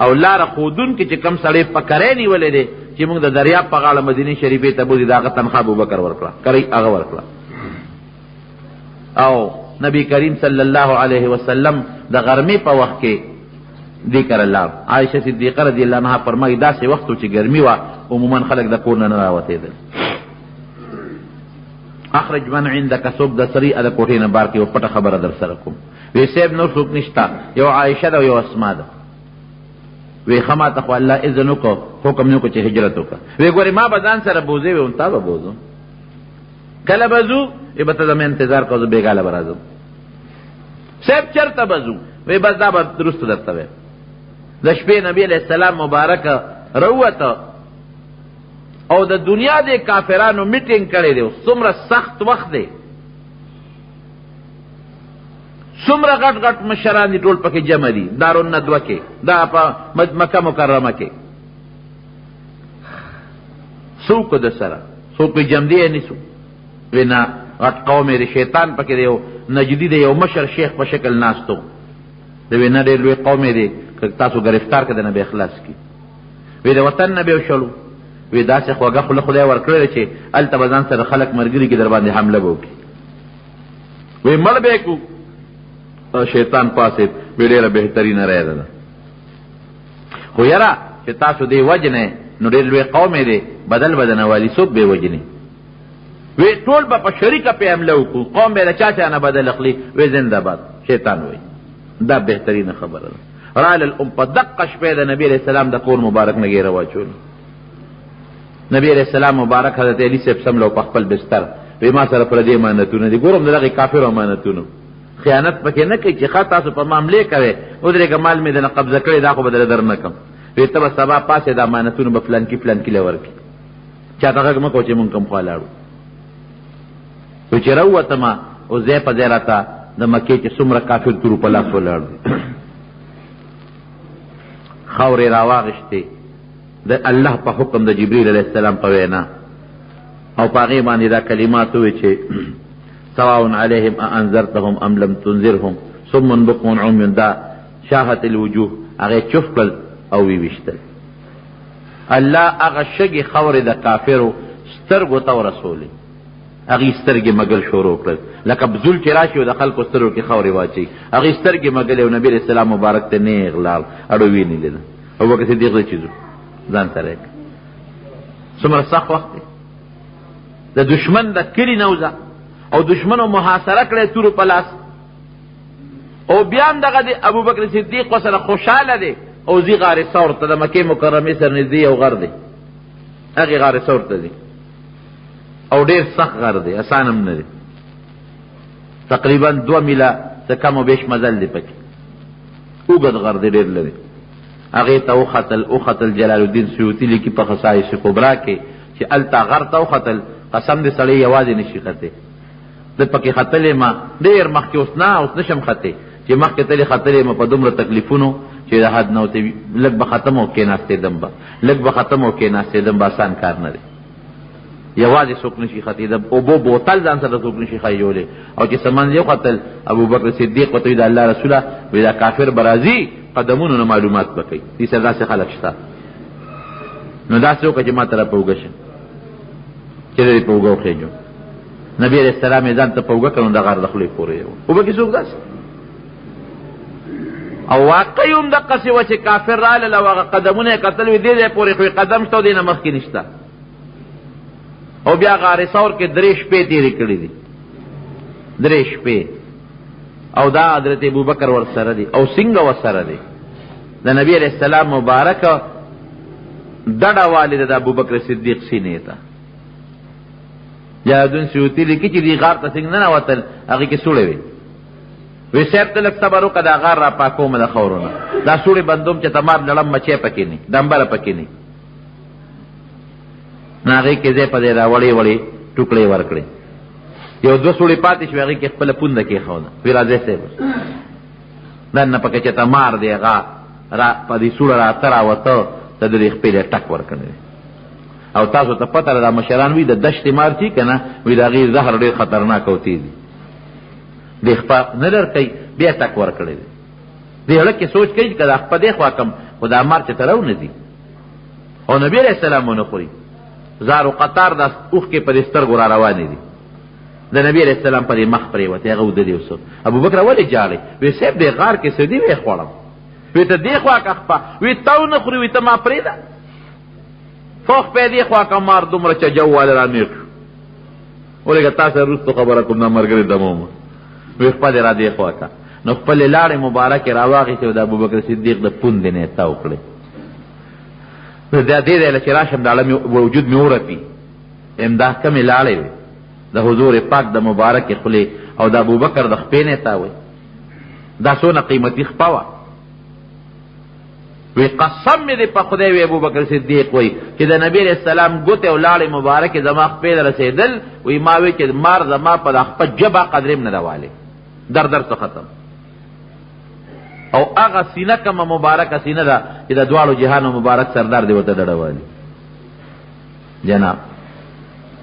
او لاره ښودونکي چې کوم سړی پکری نیولی دی چې موږ د دریاب په غاړه مدینې شریفې ته بوځي، د هغه تنخوا ابوبکر ورکړه، کرۍ هغه ورکړه. او نبی کریم صلی الله علیه وسلم د غرمې په وخت کې ذکر الله، عائشہ صدیقه رضی الله عنها فرمایي داسې وخت چې ګرمي وه عموما خلک د کور نه نه راوتېدل. اخرج من عندک، څوک د سري د کوټې نه بار کې یو پټه خبره در سره کوم. وی صاحب نور څوک نشته، یو عائشه ده او یو اسما ده. وی ښه ما ته خو الله اذن وکړو، حکم نه وکړو چې هجرت وکړه. وی ګورې ما به ځان سره بوځې وی تا به بوځم، کله به ځو وی به ته زما انتظار کوه، زه بېګاله به راځم. صاحب چېرته به ځو؟ وی بس دا به درسته درته ویم. د شپې نبی علیہ السلام مبارکه راووته او د دنیا د کافرانو میټینګ کړی دی، څومره سخت وخت دی، څومره غټ غټ مشران دي ټول پکې جمع دي دارالندوه کې، دا په مکه مکرمه کې. څوک د سره څوک پې جمع دی یا نیسو؟ وی نه، غټ قوم یې د شیطان پکې دی، یو نجدي دی، یو مشر شیخ په شکل ناستو دی. وی نه ډېر لوی قوم یې دی، که تاسو ګرفتار کړه نه به اخلاص کړي. وی د وطن نه به وشلو، وی داسې خوږه خوله خدای ورکړې ده چې هلته به ځان سره خلک ملګري کې در باندې حمله به وکړي. وی مړ به یې کړو، شیطان پاسید، وی ډېره بهترینه رایه ده. خو یاره چې تاسو دې وجنې نو ډېر لوی قوم یې دی، بدل به د نوالي څوک به یې وجني. وی ټول به په شریکه پې حمله وکړو، قوم به د چا چا نه بدل اخلي. وی زنده باد. شیطان وی دا بهترینه خبره ده. رالل په دقه شپې د نبی علیہ السلام د کور مبارک نه ګیره واچول. نبی علیہ السلام مبارک حضرت علی صاحب سملو په خپل بستر، وی ما سره پردي امانتونه دي، ګورم دغه کافر امانتونه، خیانت پکې نه کوي چې ښه تاسو په معاملې کوئ، ودرېږه مال مې دنه قبضه کړی، دا خو به دله در نه کړم. وی ته به سبا پاسې د امانتونو به فلانکي فلانکي له ورکړي، چاته غږ مه کوه چې مونږ کوم خوا لاړو. وی چې راووتمه او ځای په ځای راته د مکې چې څومره کافر تورو په لاس ولاړ دي، خاورې راواغېشتې د الله په حکم د جبریل علیه السلام په وینا، او په هغې باندې دا کلمات ووی چې سواء علیهم اانذرتهم ام لم تنذرهم صم بکم عمي، دا شاهت الوجوه، هغې چوف کړل او ویویشتل. الله هغه شګې خاورې د کافرو سترګو ته ورسولې، هغې سترګې مګل شروع کړل، لکه بزول چې راشي او د خلکو سترګو کې خاورې واچوي، هغې سترګې مګلې او نبي علیه السلام مبارک ته نیغ لاړ، اړو وینې لیده. ابوبکر صدیق دی چې ځو ځان سره یې کړه. څومره سخت وخت دی، د دشمن د کلي نه وځه او دشمنو محاصره کړی تورو په لاس، او بیا هم دغه د ابوبکر صدیق ورسره خوشحاله دی، او ځي غار ثور ته، د مکې مکرمې سره نږدې یو غر دی، هغې غار ثور ته ځي، او ډېر سخت غر دی، اسان هم نه دی، تقریبا 2 میله څه کم و بیش مزل دی پکې، اوږد غر دی، ډېر لري. هغې ته وختل جلال الدین سیوطي لیکي په خصائص کبرا کې چې هلته غر ته وختل، قسم دې سړی یوازې نشي ختې. زه پکې ختلې ما ډېر مخکې، اوس نشم ختې، چې مخکې تلې ختلې ما په دومره تکلیفونو چې د حد نه وتې، لږ به ختم او کېناستېدم به، لږ به ختم او کېناستېدم به، آسان کار نه دی. یوازې څوک نشي ختې، د اوبو بوتل ځان سره څوک نشي ښایولی. او چې څه منځ یې وختل، ابوبکر صدیق ورته وایي د الله رسوله، وایي دا کافر به راځي، قدمونو نه معلومات به کوي، دې سره داسې خلک شته، نو داسې وکړه چې ما ته را په اوږه شه، چې دې په اوږه وخېږو. نبي علیه السلام یې ځان ته په اوږه کړ، نو د غار د خولې پورې یې اوبه کې څوک داسې. او واقعي هم دقسې وه چې کافر رالل او هغه قدمونه یې کتل، وي دې ځای پورې خو یې قدم شته او دې نه مخکې نشته. او بیا غار ثور کې 3 شپې تېرې کړې دي، 3 شپې. او دا حضرت ابوبکر ور سره دی او څنګه ور سره دی د نبی علیہ السلام مبارک ډډه والد د ابوبکر صدیق سینې ته جلالدین سیوطي لیکي چې دی غار ته څنګه نه وتل هغه کې سوړې وي وی صاحب ته لږ صبر وکړه دا غار را پاکومه د خورونه دا سوړې بندوم چې تمام لړم مچې پکې نه دمبره پکې نه هغې کې ځای په ځای را وړې وړې ټوکړې ورکړې یو دوه سوړې پاتې شوې هغې کې خپله پونده کېښوده وی راځئ صاحب دننه پکې چې ته مار دی هغه را په دې سوړه راته راوته ته د دې خپلې ټک ورکړی او تاسو ته پته ده دا مشران وي د دشتې مار چې که نه وي د هغې زهر ډېر خطرناک او تېز دي دې خپه نه لر کوي بیا ټک ورکړی دی دې هړه کې سوچ کوي که دا خپه دې خوا کم خو دا مار چې ته راونه ځي او نبي علیه السلام ونه خوري زار و قطار دا اوښکې په دې سترګو را روانې دي د نبي علیه السلام په دې مخ پرېوتې هغه ودرې اوسه ابوبکر ولې جاړې وی صاحب دې غار کې څه دي ویې خوړم وی ته دې خوا که خپه وی ته ونه خوري وی ته ما پرېږده فوخ پې دې خوا که مار دومره چجو واله را نېغ شو ولېږه تا سره وروستو خبره کوم دا ملګري دمومه وی خپلې را دې خوا که نو خپلې لاړې مبارکې را واخېستې او د ابوبکر صدیق د پوندې نه یې تاو کړې دا دې ځای له چې راشم دا وجود مې ورپي امدا کمې لاړې وې د حضور پاک د مبارکې خولې او د ابوبکر د خپې نه تاوې دا څونه قیمتي خپه وه وی قسم مې دې په خدای وی ابوبکر صدیق وی چې د نبی علیہ السلام ګوتې او لاړې مبارکې زما خپې ته رسېدل وی ما وی چې مار زما په دا خپه ژبه قدرې م نه ده والې در څه ختم او هغه سینه کومه مبارکه سینه ده چې د دواړو جهانو مبارک سردار دی ورته ډډه والي جناب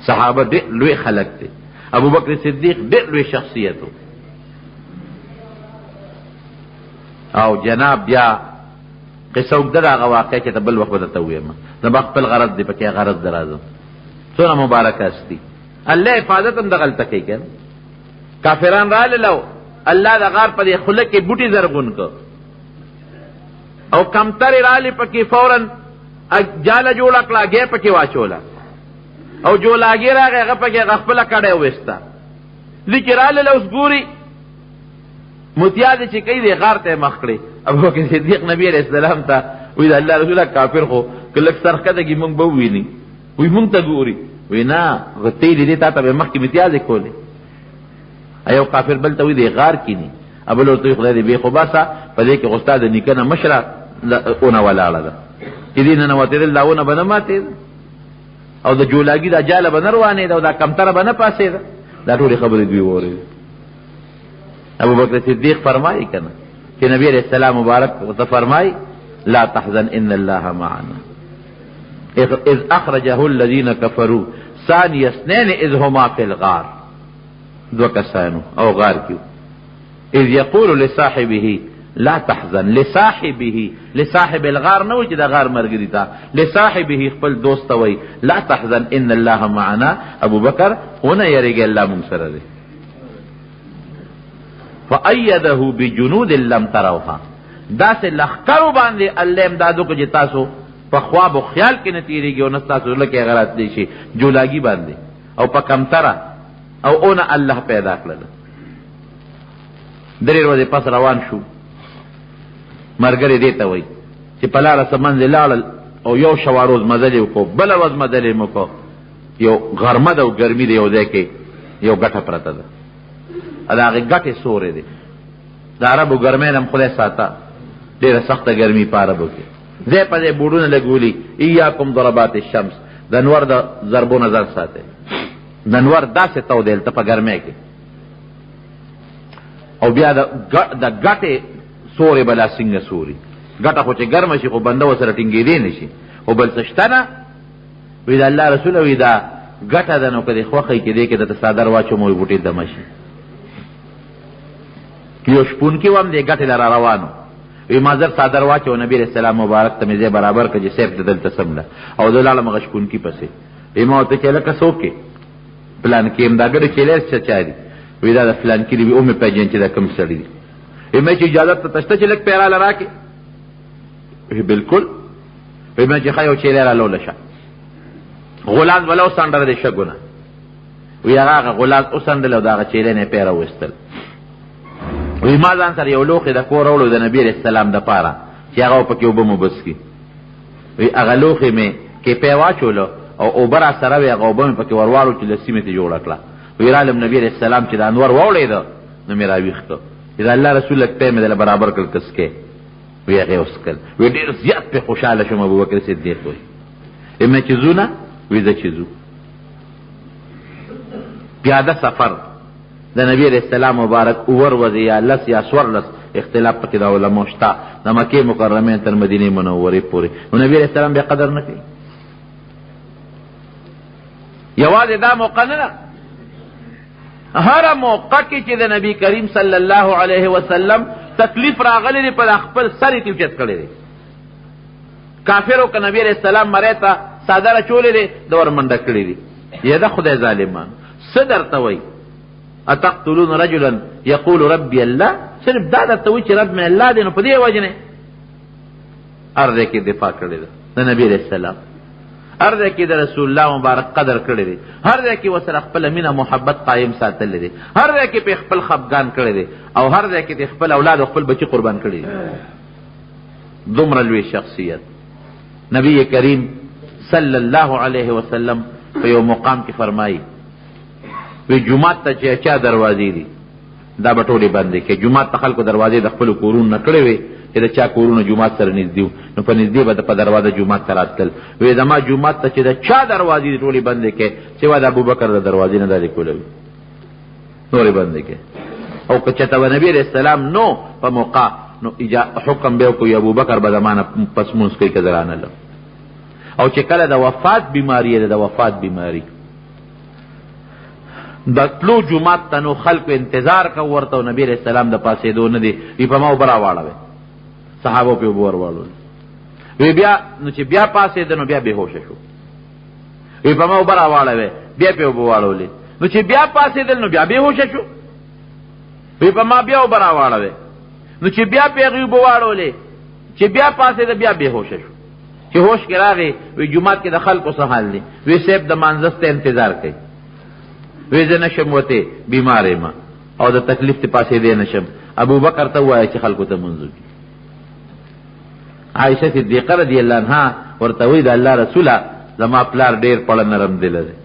صحابه ډېر لوی خلک دي ابوبکر صدیق ډېر لوی شخصیت و او جناب بیا قصه اوږده ده هغه واقع چې ته بل وخت به درته ووایم زما خپل غرض دی پکې غرض د راځم څونه مبارکه هستي الله حفاظت هم دغلته کوي که کافران راللو الله د غار په دې خوله کې بوټي زرغون که او کمترې رالې پکې فورا جاله جوړه کړه ګې پکې واچوله او جولاګي راغی هغه پکې هغه خپله کډی وویسته لیکې رالله اوس ګوري متیازې چې کوي دی غار ته یې مخ کړې ابوبکر صدیق نبی علیہ السلام ته وی د الله رسوله کافر خو که لږ سرښکته کي مونږ به وویني وی مونږ ته ګوري وی نه تېلې دې تا ته به مخکې متیازې کولې یو کافر بل ته وی دی غار کینی ابل ورته خدای دې بې خو باسه په دې کې خو ستا د نیکه نه مشره اونه ولاړه ده چې دې ننوتېدل دا ونه به نه ماتېده او د جولاګي دا جاله به نه روانېده او دا کمتره به نه پاسېده دا ټولې خبرې دوی واورېدې ابوبکر صدیق فرمایي که نه چې نبی علیہ السلام مبارک ورته فرمایي لا تحزن ان الله معنا اذ اخرجه الذين كفروا ثاني اثنين اذ هما في الغار دو کسانو او غار کیو اذ یقول لصاحبه لا تحزن لصاحب الغار نو چې د غار مرګري تا لصاحبه خپل دوست وای لا تحزن ان الله معنا ابو بکر ونه یریږي الله مون سره دی فأيده بجنود لم تروها دا سے لخکرو باندې الله امدادو کو چې تاسو په خواب او خیال کې نه تیریږي او نه تاسو لکه غلط دي شي جولاګي باندې او په کمتره او اون الله پیدا کړل درې ورځې پس روان شو مرګري دیته وای چې په لاره سمند لاړل او یو شواروز مزل وکړو بل ورځ مزل وکړو یو غرمه ده او ګرمي دی یو ځای کې یو ګټه پرته ده دا هغې ګټې سورې دی د عربو ګرمۍ نه هم خدای ساته ډېره سخته ګرمي په عربو کې ځای په ځای بوډونه لګولي ایاکم ضربات الشمس د نور د ضربو نظر ساتئ د نور داسې تودی هلته په ګرمۍ کې او بیا د ګټې سورې به لا څنګه سوري ګټه خو چې ګرمه شي خو بنده ورسره ټینګېدی نه شي خو بل څه شته نه وی د الله رسوله وی دا ګټه ده نو که دې خوښی کې دی کې درته څادر واچوم وی بوټې دمه شي یو شپونکي وم دې ګټې لره روانو وی ما زر څادر واچو نبي علیه السلام مبارک ته مې ځای برابر کړه چې صیب د دلته سمله او زه لاړم هغه شپونکي پسې وی ما ورته چې لکه څوک یې پلان کې یم دا ګډې چیلر څه چا دي وی دا د فلان کې دي وی مې پېژنم چې دا کوم سړي دي وی مې چې اجازت ته شته چې لږ پیراله راکړې وی بالکل وی مې چې ښه یو چیلر هلوله شه غلاز ولا وسنډره دې شګونه وی هغه غلاز وسنډل او د هغه چیلر نه پیره ویستل وی ما ځان سره یو لوښی د کور راوړو د نبي علیه السلام دپاره چې هغه پکې اوبه مو بس کړي. وی هغه لوښی مې کیپی واچولو او اوبه را سره وې، هغه اوبه مې پکې ورواړو چې لسي مې ترې جوړه کړه. وی رالم نبي علیه السلام چې د انور واوړېده نو مې راویښ کړ چې د الله رسول لږ پی مې دله برابر کړل کسکې. وی هغې وڅکل. وی ډېر زیات پې خوشحاله شوم. ابوبکر صدیق وی مې چې ځو نه؟ وی زه چې ځو. پیاده سفر د نبی علیہ السلام مبارک اور وزی یا لس یا سورلس اختلاف پکې د علماء شته د مکې مکرمې تر مدینې منورې پورې. نو نبی علیہ السلام بیا قدر نه کوي. یوازې دا موقع نه ده، هره موقع کې چې د نبی کریم صلی الله علیه وسلم تکلیف راغلی دی په خپل سر یې اوچت کړی دی. کافرو که نبی علیہ السلام مرې ته څادر اچولی دی د ور منډه کړي دي. یا ده خدای ظالمان څه درته وایي؟ اتقتلون رجلا یقول ربی الله، صرف دا درته وایي چې رب مې الله دی، نو په دې وجه نه هر ځای کې دفاع کړې ده د نبی علیہ السلام، هر ځای کې د رسول الله مبارک قدر کړی دی، هر ځای کې ورسره خپله مینه محبت قایم ساتلی دی، هر ځای کې په خپل خفګان کړی دی، او هر ځای کې د خپل اولاد او خپل بچي قربان کړي دي. دومره لوی شخصیت نبی کریم صلی الله علیه وسلم په یو مقام کې فرمایي وی جمعات ته چې چا دروازې دي دا به ټولې بندې کړي. جمعات ته خلکو دروازې د خپلو کورونو نه کړې وې چې د چا کورونه جمعات سره نږدې وو، نو په نږدې به په دروازه جمعات ته راتلل. وی زما جمعات ته چې د چا دروازې دي ټولې بندې کړي، سوا د ابوبکر د دروازې نه دا لیکلی وي نورې بندې کړي. او که چېرته به نبي علیه السلام نو په موقع نو حکم به وکړو ابوبکر به زما نه پس مونځ کوي که زه رانلم. او چې کله د وفات بیماری ده، د وفات بیماری د تلو جمعات ته نو خلکو انتظار کو ورته، نبی علیہ السلام د پاسېدو نه دی. وی په ما اوبه راواړوئ، صحابو پې اوبه ورواړول. وی بیا نو چې بیا پاسېده نو بیا بېهوشه شو. وی په ما اوبه راواړوئ، بیا پې اوبه واړولې، نو چې بیا پاسېدل نو بیا بېهوشه شو. وی په ما بیا اوبه راواړوئ، نو چې بیا پې هغې اوبه واړولې، چې بیا پاسېده بیا بېهوشه شو. چې هوش کې راغی وی جمعات کې د خلکو څه حال دی؟ وی صاحب د مانځه ته انتظار کوي. وی زه نشم وتی بیمار یم او د تکلیف ته پاسېدی نشم. ابوبکر ته ووایه چې خلکو ته مونځ وکړي. عایشه صدیقه رضی الله عنها ورته وایي د الله رسوله زما پلار ډېر پړه نرم دله دی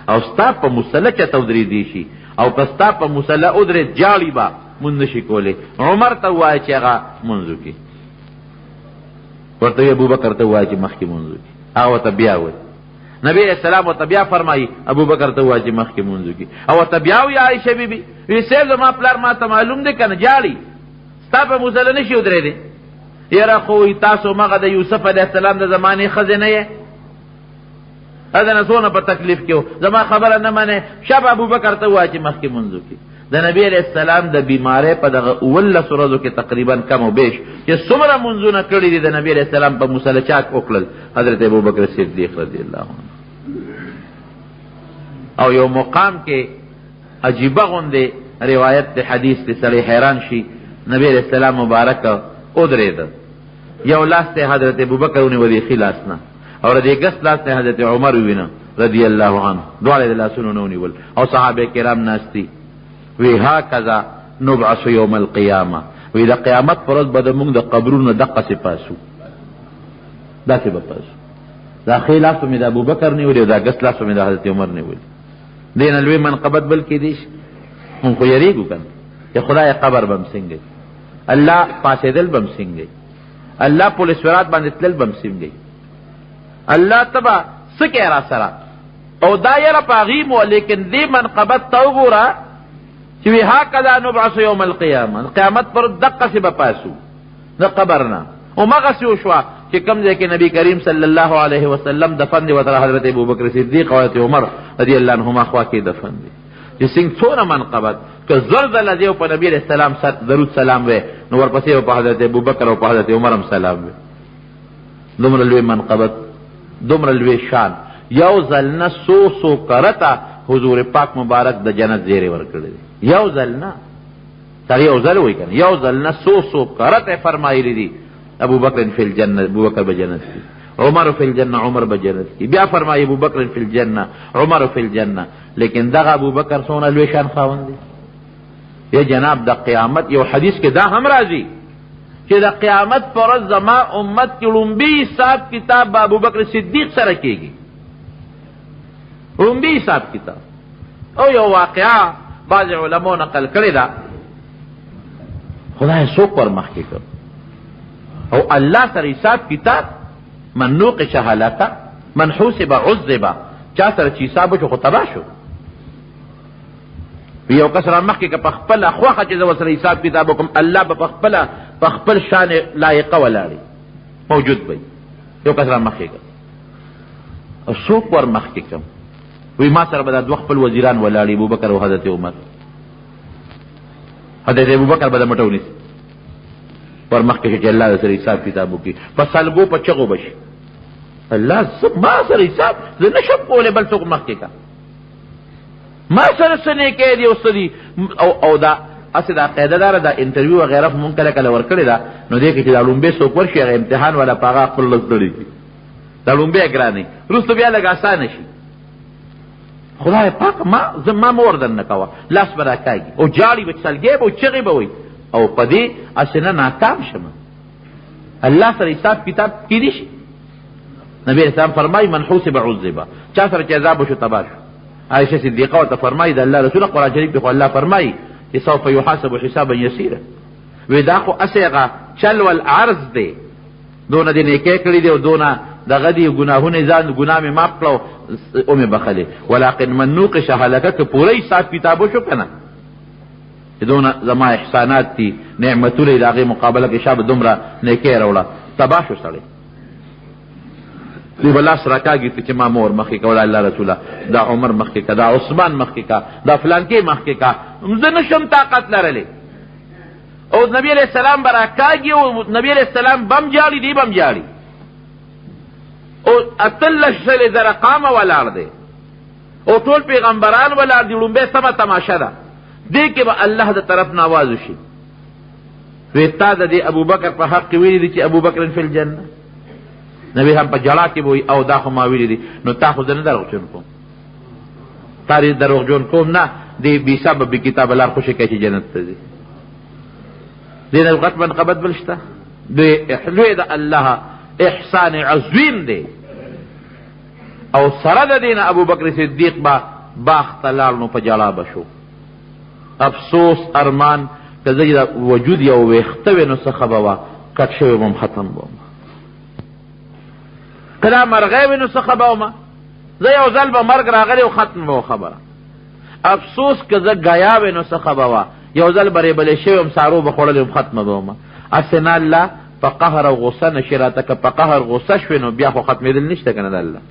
او ستا په مسله چته ودرېدی شي او که ستا په مسله ودرېد جاړي به مونځ نشي کولی. عمر ته ووایه چې هغه مونځ وکړي. ورته وی ابوبکر ته وایي چې مخکې مونځ وکړي. هغه ورته بیا وایي. نبی علیہ السلام ورته بیا فرمایي ابوبکر ته وایي چې مخکې مونځ وکړي. او ورته بیا وایي عایشه بیبي وی صاحب زما پلار ما ته معلوم دی که نه جاړي، ستا په مسله نشي ودرېدی. یاره خو تاسو مغه د یوسف علیه السلام د زمانې ښځې نه یې، هذا نه څونه په تکلیف کې و، زما خبره نه منې. شب ابوبکر ته وایي چې مخکې مونځ وکړي. د نبی علیہ السلام د بیمارۍ په دغه 19 ورځو کې تقریبا کم و بیش چې څومره منځونه کړي دي د نبی علیہ السلام په مسله چاک وکړل حضرت ابوبکر صدیق رضی الله عنه. او یو مقام کې عجیبه غوندې روایت د حدیث د سړی حیران شي. نبی علیہ السلام مبارک ودرېده، یو لاس ته حضرت ابوبکر ونیو د ښي لاس نه، او د ګس لاس ته حضرت عمر ووینه رضی الله عنه، دواړه د لاسونو نه ونیول او صحابه کرام ناستي. وی هکذا نبعث یوم القیامه، وی د قیامت پر ورځ به د موږ د قبرونو دقسې پاسو، داسې به پاسو. دا ښی لاس به مې د ابوبکر نیولي او دا ګس لاس به مې د حضرت عمر نیولي. دې نه لوی منقبت بل کېدی شي. موږ خو یېرېږو که نه چې خدای قبر به م څنګه، الله پاسېدل به م څنګه، الله پل صراط باندې تلل به م څنګه، الله ته به څه کوې را سره. او دا یره په هغې مو، لیکن دې منقبت ته وګوره چې وی هکذا نبعث یوم القیامه، قیامت پر دقسې به پاسو د قبر نه. او مغسې وشوه چې کوم ځای کې نبی کریم صلی الله علیه وسلم دفن دی، ورته حضرت ابوبکر صدیق او حضرت عمر رضی الله عنهما خوا کې دفن دی. چې څنګه څونه منقبت که زر ځله دی په نبی علیہ السلام درود سلام وی، نو ورپسې په حضرت ابوبکر او په حضرت عمر هم سلام وی. دومره لوی منقبت، دومره لوی شان. یو ځل نه څو کرته حضور پاک مبارک د جنت زیری ورکړی دی. یو ځل نه، سړی یو ځل وایي که نه، یو ځل نه څو کرته فرمایلی دي ابوبکر فی الجنه، ابوبکر به جنت کی، عمر فی الجنه، عمر به جنت کی. بیا فرمایي ابوبکر فی الجنه، عمر فی الجنه. لیکن دغه ابوبکر څونه لوی شان خاوند دی. یا جناب د قیامت یو حدیث کې دا هم راځي چې د قیامت پر ورځ زما امت کې لومبي حساب کتاب به ابوبکر صدیق سره کېږي، لومبي حساب کتاب. او یو واقعه بعض علماء نقل کړې ده، خدای څوک ور مخکې کړ او الله سره حساب کتاب، من نوقش هلکه من حوسب عذب، چا سره چې حساب وشو خو تباه شو. یو کس را مخکې که په خپله خوښه چې زه ورسره حساب کتاب وکړم، الله به په خپل شان لایقه ولاړې موجود وي. یو کس را مخکې کړ او څوک ور مخکې کړم، وی ما سره به دا دوه خپل وزیران ولاړې، ابوبکر او حضرت عمر. حضرت ابوبکر به د مټو نیسي ور مخکې چې الله سره حساب کتاب وکړي، په سلګو په چغو بشي الله ما سره حساب زه نشم کولی بل څوک مخکې کا، ما سره څه نیکۍ دي او څه دي. او دا هسې دا قاعده داره، دا انټرویو وغیره مونږ کله کله ورکړې ده، نو دې کې چې دا لومبۍ څوک ورشي هغه امتحان والا په هغه خپل لس دړې کړي، دا لومبۍ ګرانې وروسته بیا لږ اسانه شي. خدای پاک ما مور در نه کوه، لاس به راکاږي او جاړي به سلګۍ به او چغې به وي، او په دې هسې نه ناکام شم. الله سره حساب کتاب کیدی شي. نبی اسلام فرمایي من حوسب عذب، چا سره چې عذاب وشو تباه شو. عائشہ صدیقہ ورته فرمایي د الله رسول قرآن شریف کې خو الله فرمایي چې سوف یحاسب حسابا یسیرا، وی دا خو اسې هغه چل والعرض دی، دونه دې نیکۍ کړي دي او دونه دغه دي ګناهونه ځان ګناه مې معاف کړه او مې بخلې، ولکن من نوقش هلکه که پوره حساب کتاب وشو که نه چې دونه زما احسانات دي نعمتونه د هغې مقابله کې شابه دومره نیکۍ راوړه، تباه شو سړی. دی بلا سرکاږي چې ما مور مخکې کا، الله رسوله دا عمر مخکې کا، دا عثمان مخکې کا، دا فلانکې مخکې کا، زه نشم طاقت لرلی. او نبی علیہ السلام به راکاږي او نبی علیہ السلام بم جاړي، دی بم جاړي، او اتلس سلې زره قامه ولاړ دی او ټول پیغمبران ولاړ دي، لومبۍ سمه تماشه ده. دې کې به الله د طرف نه آواز وشي، وی تا د دې ابوبکر په حق کې ویلي دي چې ابوبکر فی الجنه، نبی هم په جړا کې وی او دا خو ما ویلي دي، نو تا خو زه نه دروغجن کوم، تا دې دروغجن کوم نه، دې بې سبب بې کتاب لار خوشې کوي چې جنت ته ځي. دې نه غټ منقبت بل شته، لوی د الله احسان عظیم دی. او سره د دې نه ابوبکر صدیق به باغ ته لاړ، نو په جړا به شو. افسوس ارمان که زه د وجود یو ویښته وې نو څه خبه وه، کټ شوی بم ختم بم، که دا مرغی وې نو څه خبه ومه، زه یو ځل به مرګ راغلی او ختم به خبره. افسوس که زه ګیا وې نو څه خبه وه، یو ځل به ریبلی شوی یم سارو به خوړلی یم ختمه به ومه. هسې نه الله په قهر او غصه نشي راته، که په قهر غصه شوې نو بیا خو ختمېدل نشته که نه د الله.